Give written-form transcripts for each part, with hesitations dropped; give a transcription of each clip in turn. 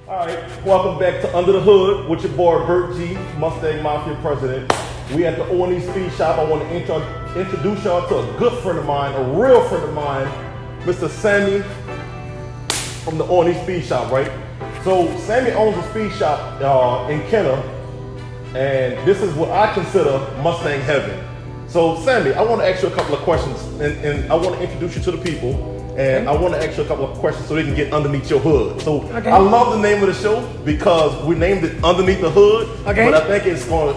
All right, welcome back to Under the Hood with your boy Bert G, Mustang Mafia President. We at the O&E Speed Shop. I want to introduce y'all to a good friend of mine, a real friend of mine, Mr. Sammy from the O&E Speed Shop, right? So Sammy owns a speed shop in Kenner, and this is what I consider Mustang heaven. So Sammy, I want to ask you a couple of questions, and I want to introduce you to the people. And I want to ask you a couple of questions so they can get underneath your hood. So I love the name of the show because we named it Underneath the Hood. Okay. But I think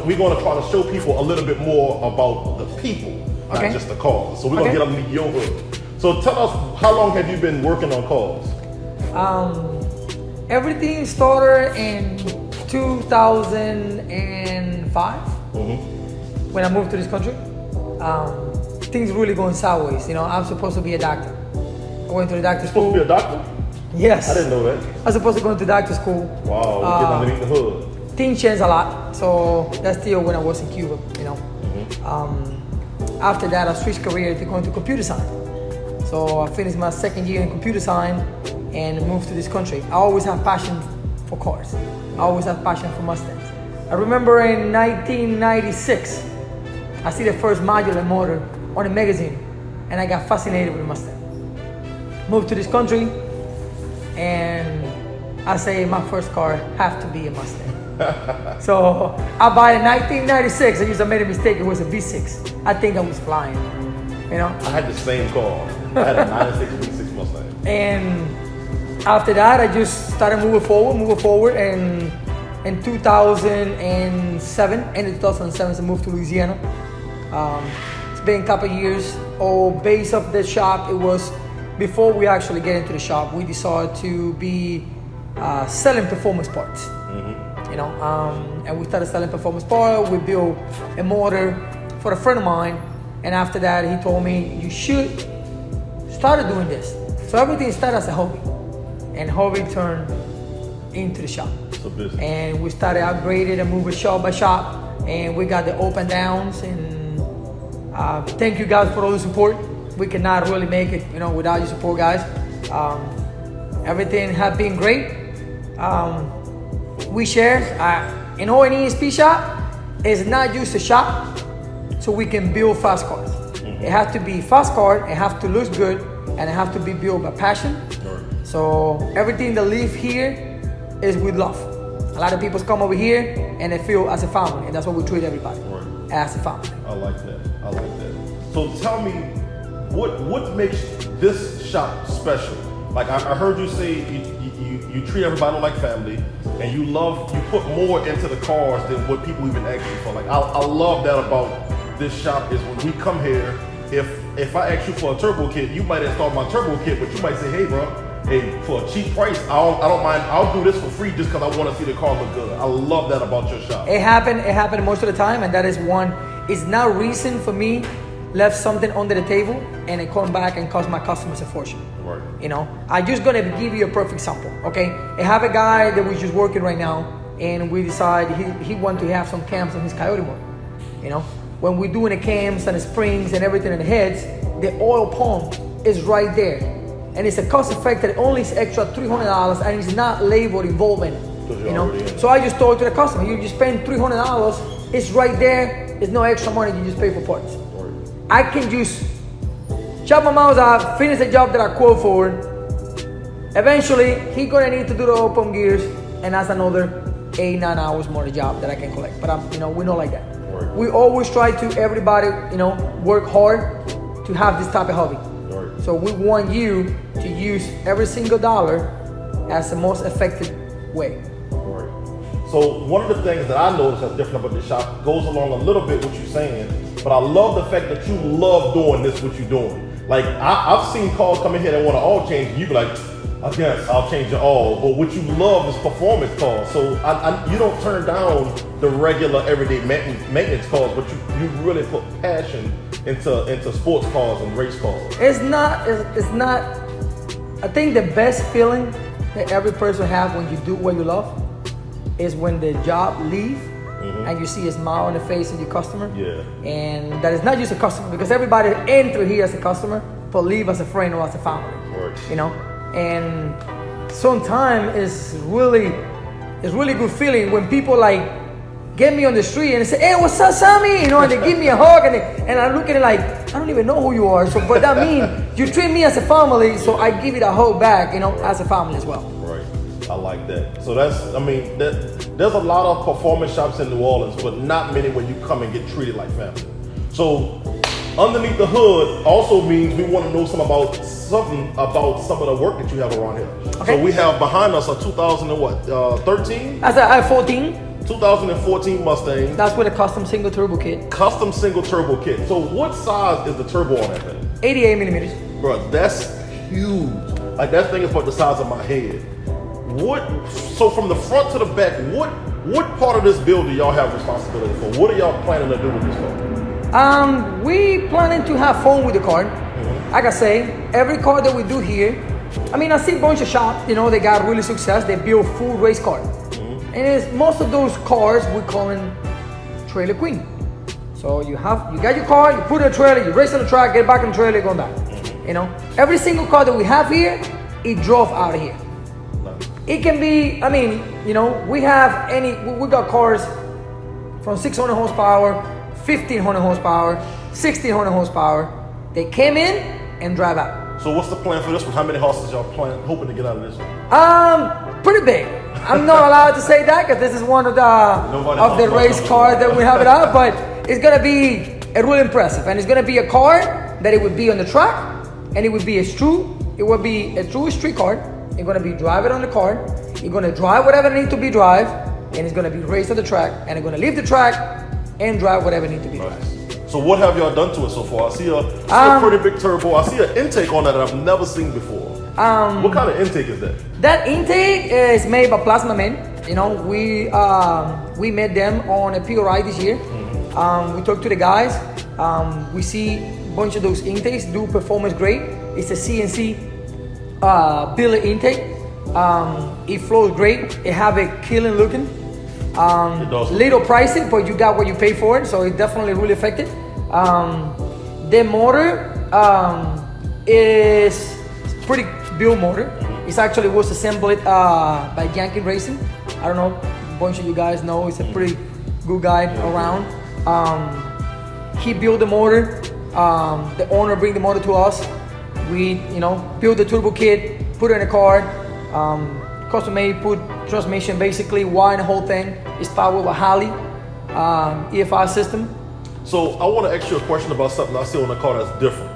we're going to try to show people a little bit more about the people, not just the cars. So we're going to get underneath your hood. So tell us, how long have you been working on cars? Everything started in 2005 when I moved to this country. Things really going sideways. You know, I'm supposed to be a doctor. I went to the doctor school. Supposed to be a doctor? Yes. I didn't know that. I was supposed to go to doctor school. Wow, we get underneath the hood. Things changed a lot. So that's still when I was in Cuba, you know. After that, I switched career to going to computer science. So I finished my second year in computer science and moved to this country. I always have passion for cars. I always have passion for Mustangs. I remember in 1996, I see the first modular motor on a magazine, and I got fascinated with the Mustang. Moved to this country, and I say my first car have to be a Mustang. So I bought it in 1996. I made a mistake. It was a V6. I think I was flying, you know. I had the same car. I had a 96 V6 Mustang. And after that, I just started moving forward, and in 2007, end of 2007, I moved to Louisiana. It's been a couple of years. Base of the shop, it was. Before we actually get into the shop, we decided to be selling performance parts. You know, and we started selling performance parts. We built a motor for a friend of mine, and after that, he told me you should start doing this. So everything started as a hobby, and hobby turned into the shop. So business. And we started upgrading and moving shop by shop, and we got the up and downs. And thank you guys for all the support. We cannot really make it, you know, without your support, guys. Everything has been great. We share. In O&E Speed Shop, it's not just a shop, so we can build fast cars. It has to be fast car. It has to look good, and it has to be built by passion. So everything that live here is with love. A lot of people come over here and they feel as a family, and that's what we treat everybody as a family. I like that. So tell me, what makes this shop special? Like I heard you say you treat everybody like family, and you put more into the cars than what people even ask you for. Like I love that about this shop is when we come here, if I ask you for a turbo kit, you might install my turbo kit, but you might say, hey bro, for a cheap price, I don't mind, I'll do this for free just because I want to see the car look good. I love that about your shop. It happened most of the time, and that is one. It's not reason for me left something under the table and it come back and cost my customers a fortune. Right. You know, I'm just gonna give you a perfect example, okay? I have a guy that was just working right now, and we decided he wanted to have some cams on his Coyote motor. You know, when we're doing the cams and the springs and everything in the heads, the oil pump is right there, and it's a cost effective. Only is extra $300, and it's not labor involvement. You know, so I just told to the customer, you just spend $300. It's right there. It's no extra money. You just pay for parts. I can just chop my mouth out, finish the job that I quote for. Eventually, he gonna need to do the open gears, and that's another 8-9 hours more the job that I can collect. But we're not like that. Right. We always try to everybody, work hard to have this type of hobby. Right. So we want you to use every single dollar as the most effective way. Right. So one of the things that I noticed that's different about the shop goes along a little bit what you're saying. But I love the fact that you love doing this, what you're doing. Like, I've seen cars come in here that want to all change, and you be like, I guess I'll change it all. But what you love is performance cars. So you don't turn down the regular everyday maintenance cars, but you really put passion into sports cars and race cars. It's not, I think the best feeling that every person has when you do what you love is when the job leave and you see a smile on the face of your customer. Yeah. And that is not just a customer, because everybody enter here as a customer, but leave as a friend or as a family. Right. And sometimes it's really good feeling when people like get me on the street and say, "Hey, what's up, Sammy?" You know, and they give me a hug, and I look at it like, I don't even know who you are. So, but that means you treat me as a family, so I give it a hug back, you know, as a family as well. Right. I like that. So there's a lot of performance shops in New Orleans, but not many where you come and get treated like family. So underneath the hood also means we want to know something about some of the work that you have around here. Okay. So we have behind us a 2013? As I have 14. 2014 Mustang. That's with a custom single turbo kit. Custom single turbo kit. So what size is the turbo on that thing? 88 millimeters. Bro, that's huge. Like that thing is about the size of my head. So from the front to the back, what part of this build do y'all have responsibility for? What are y'all planning to do with this car? We planning to have fun with the car. Like I say, every car that we do here, I mean, I see a bunch of shops, you know, they got really success. They build full race car. And most of those cars we call them trailer queen. So you got your car, you put it in a trailer, you race on the track, get back in the trailer, go back. You know, every single car that we have here, it drove out of here. It can be, I mean, you know, we got cars from 600 horsepower, 1500 horsepower, 1600 horsepower. They came in and drive out. So what's the plan for this one? How many horses y'all hoping to get out of this one? Pretty big. I'm not allowed to say that because this is one of the race cars that we have it out, but it's gonna be really impressive, and it's gonna be a car that it would be on the track, and it would be a true street car. You're gonna be driving on the car. You're gonna drive whatever needs to be drive, and it's gonna be raced on the track, and you're gonna leave the track and drive whatever needs to be drive. So what have y'all done to it so far? I see a pretty big turbo. I see an intake on that I've never seen before. What kind of intake is that? That intake is made by Plasma Men. You know, we met them on a PRI this year. We talked to the guys. We see a bunch of those intakes do performance great. It's a CNC billet intake. It flows great. It have a killing looking. Little pricey, but you got what you pay for it, so it's definitely really effective. The motor is pretty built motor. It actually was assembled by Yankee Racing. I don't know, a bunch of you guys know. He's a pretty good guy around. He built the motor. The owner bring the motor to us. We, you know, build the turbo kit, put it in a car. Custom made, put transmission, basically wire the whole thing. It's powered with Holley EFI system. So I want to ask you a question about something I see on the car that's different.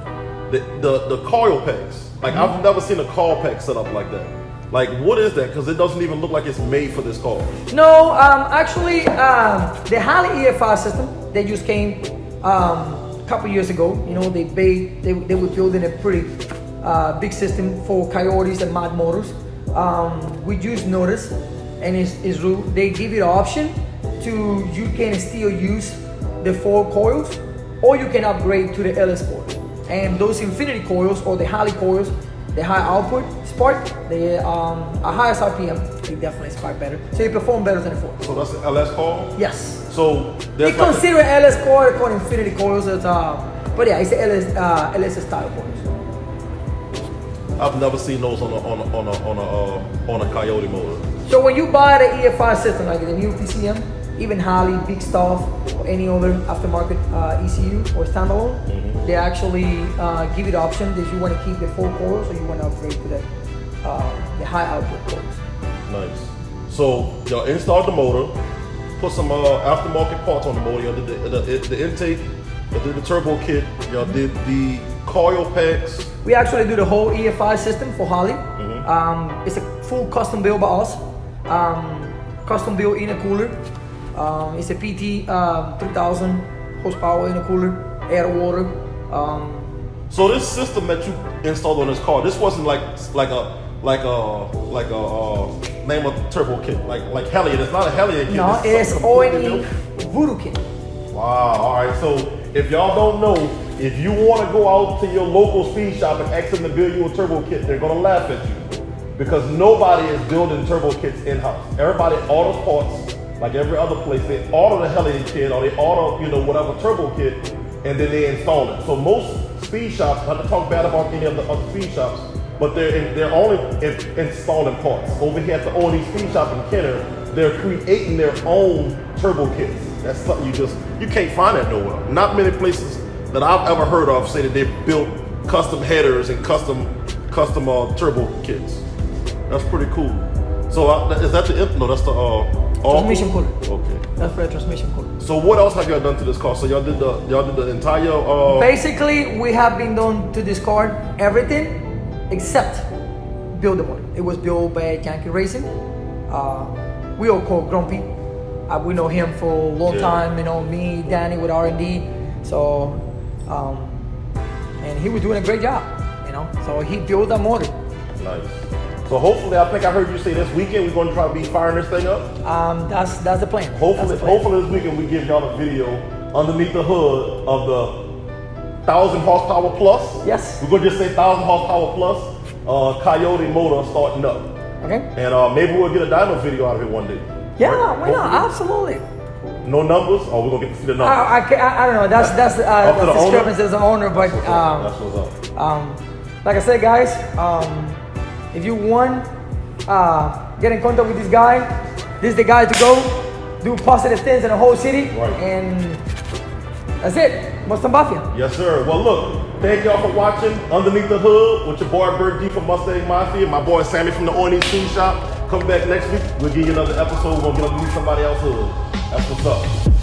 The coil packs. Like I've never seen a coil pack set up like that. Like what is that? Because it doesn't even look like it's made for this car. No, actually, the Holley EFI system they just came a couple years ago. You know, they were building a pretty big system for Coyotes and Mod Motors. We just noticed, and it's rule, they give you the option to, you can still use the 4 coils, or you can upgrade to the LS coil. And those Infinity coils, or the Holley coils, the high output spark, they a highest RPM, they definitely spark better. So they perform better than the 4. So that's the LS coil? Yes. So they consider LS coil called Infinity coils as but yeah, it's the LS style coils. I've never seen those on a Coyote motor. So when you buy the EFI system, like the new PCM, even Holley, Big Stuff, or any other aftermarket ECU or standalone, they actually give you the option that you want to keep the 4 coils or you want to upgrade to the high output coils. Nice. So y'all installed the motor, put some aftermarket parts on the motor. Y'all did the intake, y'all did the turbo kit, y'all did the coil packs. We actually do the whole EFI system for Holley. It's a full custom build by us. Custom built intercooler. It's a PT 3000 horsepower intercooler, air to water. So this system that you installed on this car, this wasn't like a name of turbo kit, like Hellion. It's not a Hellion kit. No, it's ONE Voodoo kit. Wow. All right. So if y'all don't know, if you want to go out to your local speed shop and ask them to build you a turbo kit, they're gonna laugh at you because nobody is building turbo kits in-house. Everybody orders parts like every other place. They order the Hellion kit or they order, whatever turbo kit, and then they install it. So most speed shops, not to talk bad about any of the other speed shops, but they're only installing parts. Over here at the O&E Speed Shop in Kenner, they're creating their own turbo kits. That's something you can't find that nowhere. Not many places that I've ever heard of say that they built custom headers and custom turbo kits. That's pretty cool. So is that no? That's the transmission cooler. Okay. That's for the transmission cooler. So what else have y'all done to this car? So y'all did the entire. Basically, we have been done to this car everything except build the motor. It was built by Yankee Racing. We all call Grumpy. We know him for a long time. You know, me, Danny with R&D. So, and he was doing a great job. You know, so he built that motor. Nice. So hopefully, I think I heard you say this weekend we're going to try to be firing this thing up. That's the plan. Hopefully this weekend we give y'all a video underneath the hood of the 1,000 horsepower plus. Yes. We're going to just say 1,000 horsepower plus Coyote motor starting up. Okay. And maybe we'll get a dyno video out of it one day. Yeah, Right? why not? Absolutely. No numbers, or we're gonna get to see the numbers. I don't know. That's discrepancy as an owner, but That's what's up. like I said, guys, if you want, get in contact with this guy. This is the guy to go. Do positive things in the whole city, Right. and that's it. Mustang Mafia. Yes, sir. Well, look, thank y'all for watching Underneath the Hood with your boy Bert G from Mustang Mafia, my boy Sammy from the O&E Speed Shop. Come back next week. We'll give you another episode. We're gonna get underneath somebody else's hood. That's what's up.